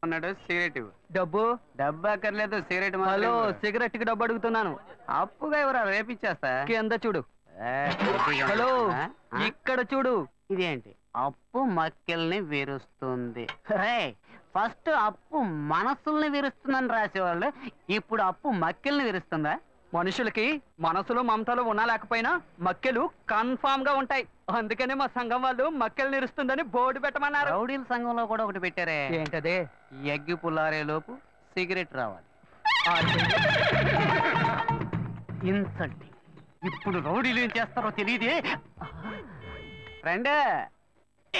అన్నాడు సిగరెట్ డబ్బు డబ్బు అక్కర్లేదు సిగరెట్. హలో సిగరెట్ కి డబ్బు అడుగుతున్నాను. అప్పుగా ఎవరా రేపిచ్చేస్తా. కింద చూడు. హలో ఇక్కడ చూడు. ఇదేంటి అప్పు మక్కెల్ని విరుస్తుంది. ఫస్ట్ అప్పు మనసుల్ని విరుస్తుందని రాసేవాళ్ళు, ఇప్పుడు అప్పు మక్కెల్ని విరుస్తుందా? మనుషులకి మనసులో మమతలు ఉన్నా లేకపోయినా మక్కెలు కన్ఫామ్ గా ఉంటాయి. అందుకనే మా సంఘం వాళ్ళు మక్కెలు నిరుస్తుందని బోర్డు పెట్టమన్నారు. రౌడీల సంఘంలో కూడా ఒకటి పెట్టారే. ఏంటదే? ఎగ్గి పుల్లారే లోపు సిగరెట్ రావాలి. ఇన్సల్టింగ్. ఇప్పుడు రౌడీలు ఏం చేస్తారో తెలియదే. ఫ్రెండ్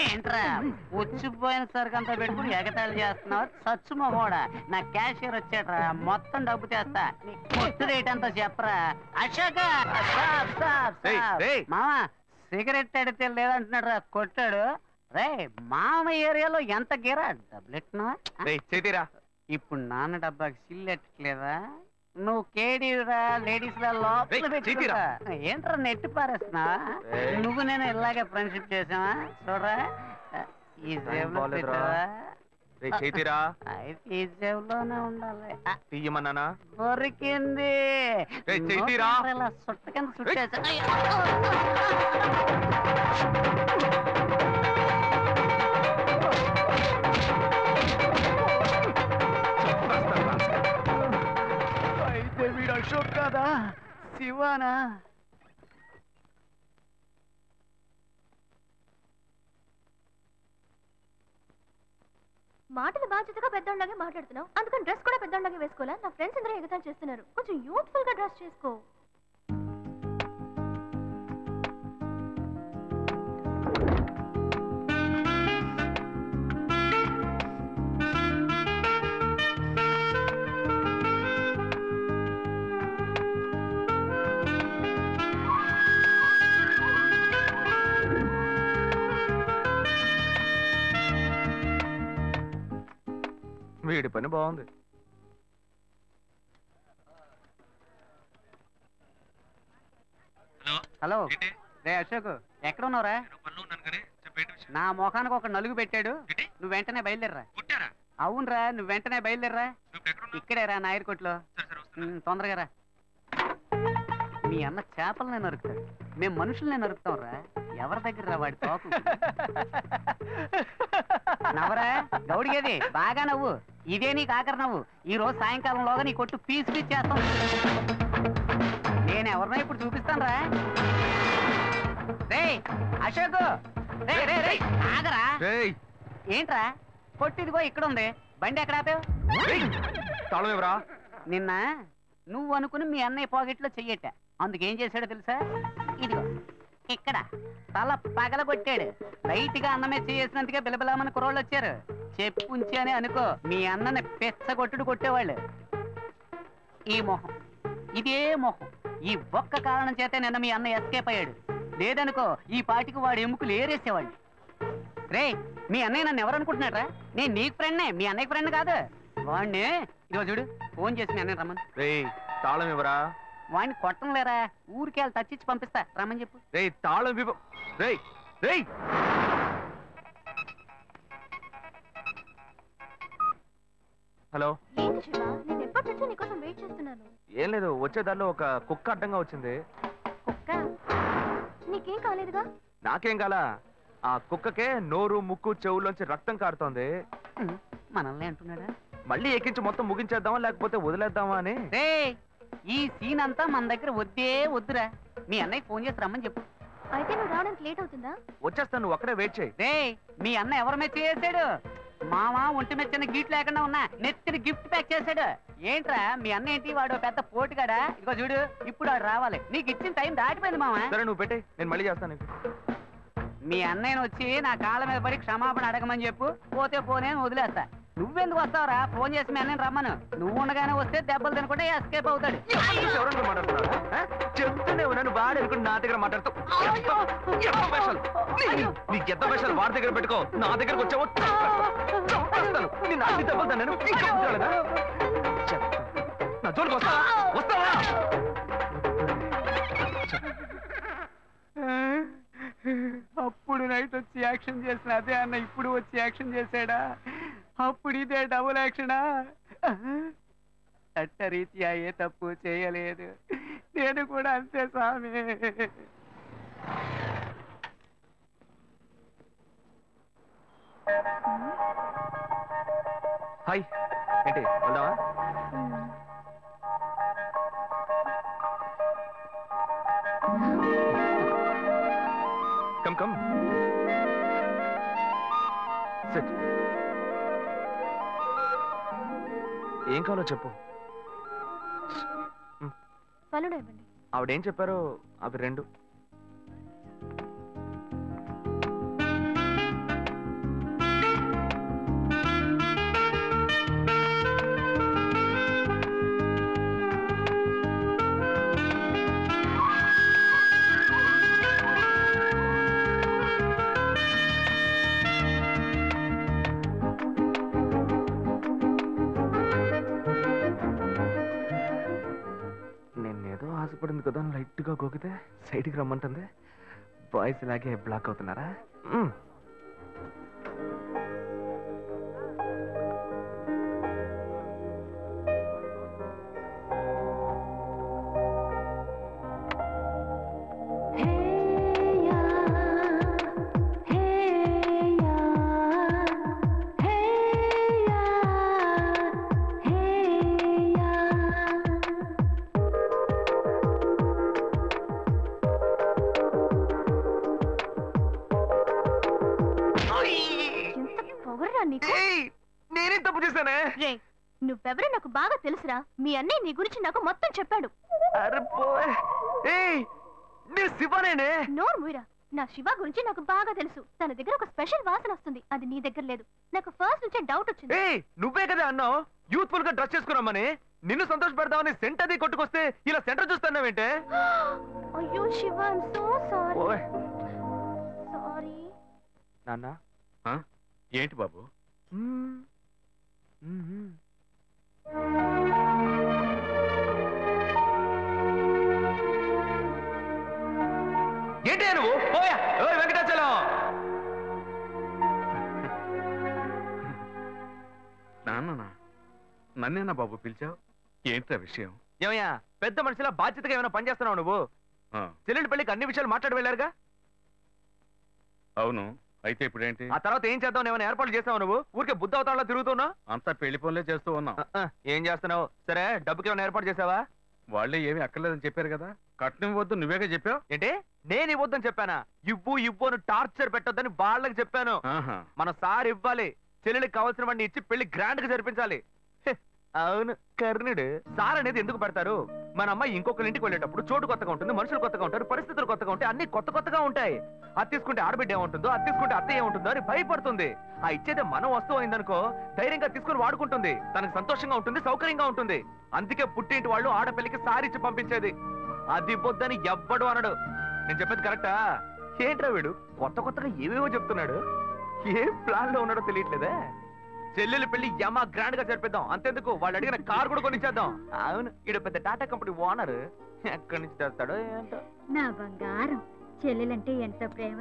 ఏంట్రా వచ్చిపోయిన సరికి అంతా పెట్టుకుని ఎగతాళి చేస్తున్నావు? సచ్చు మొహోడా, నా క్యాషియర్ వచ్చాడ్రా, మొత్తం డబ్బు తెస్తా. కొట్టు రేట్ అంతా చెప్పరా. అశోక మామ సిగరెట్ అడితే లేదంటున్నాడు రా, కొట్టాడు. రే మామ ఏరియాలో ఎంత గీరా డబ్బులెట్టినా? ఇప్పుడు నాన్న డబ్బాకి సిల్లు ఎట్టట్లేదా? నువ్వు కేడీరా లేడీస్ ఏంట్రా నెట్టి పారేస్తున్నా? నువ్వు నేను ఇలాగే ఫ్రెండ్షిప్ చేసావా? చూడరా ఈ జేబులో పెట్టావా? ఈ జేబులోనే ఉండాలి. తీయమన్నానా? దొరికింది. ఇలా సుట్ట కింద సుట్టేసా. వీడు అశోక్ కాదా, శివానా? మాటలు బాధ్యతగా పెద్దోళ్ళలాగే మాట్లాడుతున్నావు, అందుకని డ్రెస్ కూడా పెద్దోళ్ళలాగే వేసుకోవాలా? నా ఫ్రెండ్స్ అందరూ ఎగతాలు చేస్తున్నారు, కొంచెం యూత్ఫుల్ గా డ్రెస్ చేసుకో. వీడి పని బాగుంది. హలో రే అశోక్, ఎక్కడ ఉన్నావురా? నా మొఖానికి ఒక నలుగు పెట్టాడు, నువ్వు వెంటనే బయలుదేరరా. అవునరా, నువ్వు వెంటనే బయలుదేరరా. ఇక్కడేరా నాయర్ కొట్లో. తొందరగా రా. మీ అన్న చేపలనే నరుకుతాడు, మేము మనుషులనే నరుకుతాం రా. ఎవరి దగ్గర రా వాడి తోకు? నవ్వరా గౌడిగేది, బాగా నవ్వు. ఇదే నీకు ఆఖరి నవ్వు. ఈ రోజు సాయంకాలంలోగా నీ కొట్టు పీస్ చేస్తాం. నేను ఎవరినో ఇప్పుడు చూపిస్తాను రా. రే అశోక్, ఆగరా. ఏంట్రా కొట్టిదిగో ఇక్కడ ఉంది, బండి ఎక్కడ ఆపావు? నిన్న నువ్వు అనుకుని మీ అన్నయ్య పాకెట్లో చెయ్యట, అందుకేం చేశాడో తెలుసా? ఇదిగో ఇక్కడ తల పగలగొట్టాడు. రైట్ గా అన్నమే చేసినందుకే బిలబిలామని కుర్రోళ్ళు వచ్చారు. చెప్పుంచి అని అనుకో, మీ అన్నని పెచ్చగొట్టుడు కొట్టేవాళ్ళు. ఈ మొహం, ఇదే మొహం, ఈ ఒక్క కారణం చేతే నిన్న మీ అన్న ఎస్కేప్ అయ్యాడు. లేదనుకో ఈ పాటికి వాడు ఎముకలు ఏరేసేవాళ్ళు. రే మీ అన్నయ్య నన్ను ఎవరనుకుంటున్నాడ్రా? నేను నీకు ఫ్రెండ్నే, మీ అన్నయ్య ఫ్రెండ్ కాదు. వాడిని ఇదిగో చూడు, ఫోన్ చేసి మీ అన్నయ్య రమ్మని. తాళం ఇవ్వరా? వాడిని కొట్టం లేరా, ఊరికి వెళ్ళి తచ్చిచ్చి పంపిస్తా, రమ్మని చెప్పు. తాళం హలో. నేను ఎప్పటి నుంచో నీకోసం వెయిట్ చేస్తున్నాను. ఏం లేదు, వచ్చేదారిలో ఒక కుక్క అడ్డంగా వచ్చింది. కుక్క? నీకేం కాలేదుగా? నాకేం కాలా, ఆ కుక్కకే నోరు ముక్కు చెవుల్లోంచి రక్తం కారుతోంది. మనల్ని అంటున్నాడా? మళ్ళీ ఎక్కించి మొత్తం ముగించేద్దామా లేకపోతే వదిలేద్దామా అని. ఈ సీన్ అంతా మన దగ్గర వద్దే వద్దురా. మీ అన్నయ్య ఫోన్ చేసి రమ్మని చెప్పు. అయితే నువ్వు రావడానికి లేట్ అవుతుందా? వచ్చేస్తాను, నువ్వు అక్కడే వెయిట్ చేయి. మీ అన్న ఎవరి మీద చేసాడు? మావా ఒంటి మీద చిన్న గీట్ లేకుండా ఉన్నా నెత్తిని గిఫ్ట్ ప్యాక్ చేశాడు. ఏంట్రా మీ అన్న ఏంటి, వాడు పెద్ద పోటుగాడా? ఇదిగో చూడు, ఇప్పుడు వాడు రావాలి. నీకు ఇచ్చిన టైం దాటిపోయింది మావా. సరే నువ్వు పెట్టే, నేను మళ్ళీ చేస్తాను. మీ అన్నయ్యను వచ్చి నా కాళ్ళ మీద పడి క్షమాపణ అడగమని చెప్పు, పోతే పోనే వదిలేస్తా. నువ్వెందుకు వస్తావురా? ఫోన్ చేసి మీ అన్నయ్యను రమ్మను. నువ్వు ఉండగానే వస్తే దెబ్బలు తినకుండా ఎస్కేప్ అవుతాడు. చెప్తూనే ఉన్నాను, వాడు అనుకుని నా దగ్గర మాట్లాడుతావు. నీకు ఎంత పైసలు వాడి దగ్గర పెట్టుకో, నా దగ్గరకు వచ్చావు నేను అన్ని దెబ్బలు తిన్నాను. నా జోలికి వస్తావా? వస్తావా? అప్పుడు నైట్ వచ్చి యాక్షన్ చేసిన అదే అన్న ఇప్పుడు వచ్చి యాక్షన్ చేశాడా? అప్పుడు ఇదే డబుల్ యాక్షనా? చట్టరీత్యా ఏ తప్పు చేయలేదు, నేను కూడా అంతే స్వామి. హాయ్, ఏంటి వెళ్దామా? Come come SIT. ఏం కావాలో చెప్పు. పనులు ఇవ్వండి. ఆవిడేం చెప్పారో అవి రెండు. ఆశపడింది కదా, లైట్ గా గోకితే సైడ్కి రమ్మంటుంది. బాయ్స్ ఇలాగే బ్లాక్ అవుతున్నారా? నేనే తప్పు చేశానే. నువ్వెవరో నాకు బాగా తెలుసురా. మీ అన్నయ్య నీ గురించి నాకు మొత్తం చెప్పాడు. శివనేనే. నోరు మూయరా. నా శివ గురించి నాకు బాగా తెలుసు. తన దగ్గర ఒక స్పెషల్ వాసన వస్తుంది, అది నీ దగ్గర లేదు. నాకు ఫస్ట్ నుంచే డౌట్ వచ్చింది. నువ్వే కదా అన్నావు యూత్ఫుల్ గా డ్రెస్ చేసుకున్నామని. నిన్ను సంతోష పెడదామని సెంట్ అది కొట్టుకొస్తే ఇలా సెంటర్ చూస్తున్నావేంటే? అయ్యో Shiva, I'm so sorry. Sorry నాన్న. ఏంటి బాబు? ఏంటి నువ్వు? వెంకటాచలం. నాన్న, నన్నేనా బాబు పిలిచావు? ఏంట్రా విషయం? ఏమయ్యా, పెద్ద మనిషిలా బాధ్యతగా ఏమైనా పనిచేస్తున్నావు నువ్వు? చెల్లెలి పెళ్లికి అన్ని విషయాలు మాట్లాడి వెళ్ళారుగా? అవును, అయితే ఇప్పుడేంటి? ఆ తర్వాత ఏం చేద్దాం? ఏమైనా ఏర్పాట్లు చేస్తావు నువ్వు? ఊరికే బుద్ధ అవతారంలో తిరుగుతున్నావు. అంతా పెళ్లి పనులే చేస్తూ ఉన్నాం. ఏం చేస్తున్నావు? సరే, డబ్బుకి ఏమైనా ఏర్పాటు చేసావా? వాళ్ళే ఏమీ అక్కర్లేదని చెప్పారు కదా. కట్నం ఇవ్వద్దు నువ్వేగా చెప్పావు. ఏంటి? నేను ఇవ్వద్దని చెప్పానా? ఇవ్వు ఇవ్వు అని టార్చర్ పెట్టొద్దని వాళ్ళకి చెప్పాను. మన సార్ ఇవ్వాలి. చెల్లెలికి కావాల్సిన వాడిని ఇచ్చి పెళ్లి గ్రాండ్ గా జరిపించాలి. అవును, కర్ణుడు. సార్ అనేది ఎందుకు పెడతారు? మన అమ్మాయి ఇంకొకరి ఇంటికి వెళ్ళేటప్పుడు చోటు కొత్తగా ఉంటుంది, మనుషులు కొత్తగా ఉంటారు, పరిస్థితులు కొత్తగా ఉంటాయి, అన్ని కొత్త కొత్తగా ఉంటాయి. అది తీసుకుంటే ఆడబిడ్డ ఏముంటుందో, అది తీసుకుంటే అత్త ఏముంటుందో అని భయపడుతుంది. ఆ ఇచ్చేదే మనం వస్తువు అయిందనుకో ధైర్యంగా తీసుకుని వాడుకుంటుంది. తనకు సంతోషంగా ఉంటుంది, సౌకర్యంగా ఉంటుంది. అందుకే పుట్టింటి వాళ్ళు ఆడపిల్లికి సారిచ్చి పంపించేది. అది ఇవ్వొద్దని ఎవ్వడు అనడు. నేను చెప్పేది కరెక్టా? ఏంట్రా వీడు కొత్త కొత్తగా ఏవేవో చెప్తున్నాడు. ఏ ప్లాన్ లో ఉన్నాడో తెలియట్లేదే. చెల్లెలు పెళ్లి యమా గ్రాండ్ గా జరిపిద్దాం. అంతెందుకు, వాళ్ళు అడిగిన కార్ కూడా కొనిచ్చేద్దాం. అవును, ఈడు పెద్ద టాటా కంపెనీ ఓనర్. ఎక్కడి నుంచి తెస్తాడో ఏంటో. నా బంగారం, చెల్లెలంటే ఎంత ప్రేమ.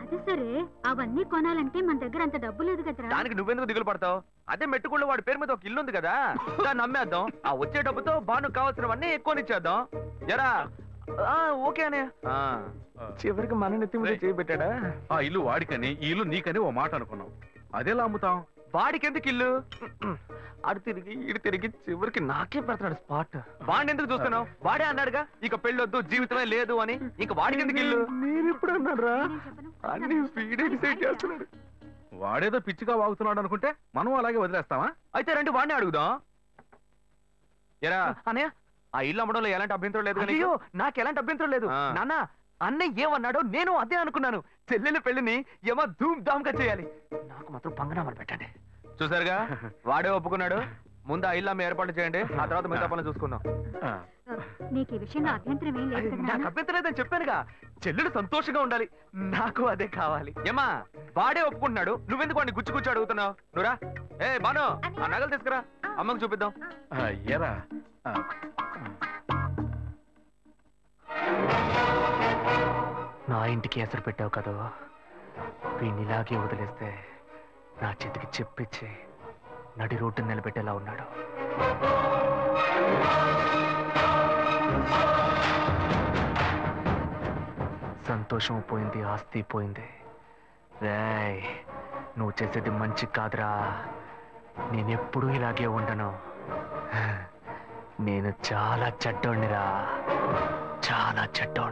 అదే సరే, అవన్నీ కొనాలంటే మన దగ్గర అంత డబ్బు లేదు కదరా. దానికి నువ్వెందుకు దిగులు పడతావు? అదే మెట్టుకుళ్ళు వాడి పేరు మీద ఒక ఇల్లు ఉంది కదా, దాన్ని అమ్మేద్దాం. ఆ వచ్చే డబ్బుతో బాను కావాల్సినవన్నీ ఎక్కువనిచ్చేద్దాం. ఎరా? ఓకే అనే. చివరికి మన నెత్తి మీద చేయబెట్టాడా? ఆ ఇల్లు వాడికని, ఈ ఇల్లు నీకని ఓ మాట అనుకున్నాం. అదేలా అమ్ముతాం? వాడికి ఎందుకు ఇల్లు? అడు తిరిగి ఇటు తిరిగి చివరికి నాకే పెడతాడు స్పాట్. వాడిని ఎందుకు చూస్తున్నావు? వాడే అన్నాడుగా ఇక పెళ్ళొద్దు, జీవితమే లేదు అని. ఇక వాడికి ఎందుకు ఇల్లు? నేను ఎప్పుడు అన్నారా? అన్ని వీడే డిసైడ్ చేస్తున్నాడు. వాడేదో పిచ్చిగా వాగుతున్నాడు అనుకుంటే మనం అలాగే వదిలేస్తావా? అయితే రండి వాడిని అడుగుదాం. ఎరా అన్నయ్య, ఆ ఇల్లు అమ్మడంలో ఎలాంటి అభ్యంతరం లేదు. అయ్యో, నాకు ఎలాంటి అభ్యంతరం లేదు నాన్న. అన్నయ్య ఏమన్నాడో నేను అదే అనుకున్నాను. చెల్లెల పెళ్లిని ఏమో ధూమ్ ధామ్ గా చేయాలి. నాకు మాత్రం పంగనామాలు పెట్టండి. చూసారుగా, వాడే ఒప్పుకున్నాడు. ముందు ఆ ఇల్లు అమ్మ ఏర్పాటు చేయండి, ఆ తర్వాత మిగతా పనులు చూసుకుందాం. నీకు ఈ విషయంలో అభ్యంతరం ఏం లేదు కదా? నాకు అభ్యంతరం లేదని చెప్పానుగా. చెల్లెలు సంతోషంగా ఉండాలి, నాకు అదే కావాలి. ఏమా, వాడే ఒప్పుకుంటున్నాడు, నువ్వెందుకు వాడిని గుచ్చి గుచ్చి అడుగుతున్నావు? నువ్వురా. బాను, ఆ నగలు తీసుకురా, అమ్మకు చూపిద్దాం. ఎరా, నా ఇంటికి ఎసరు పెట్టావు కదా, వీడిని ఇలాగే వదిలేస్తే నా చేతికి చెప్పిచ్చి నడి రోడ్డు నిలబెట్టేలా ఉన్నాడు. సంతోషం పోయింది, ఆస్తి పోయింది. రేయ్, నువ్వు చేసేది మంచి కాదురా. నేనెప్పుడూ ఇలాగే ఉండను. నేను చాలా చెడ్డోణ్ణిరా, చాలా చెడ్డోణ్ణి.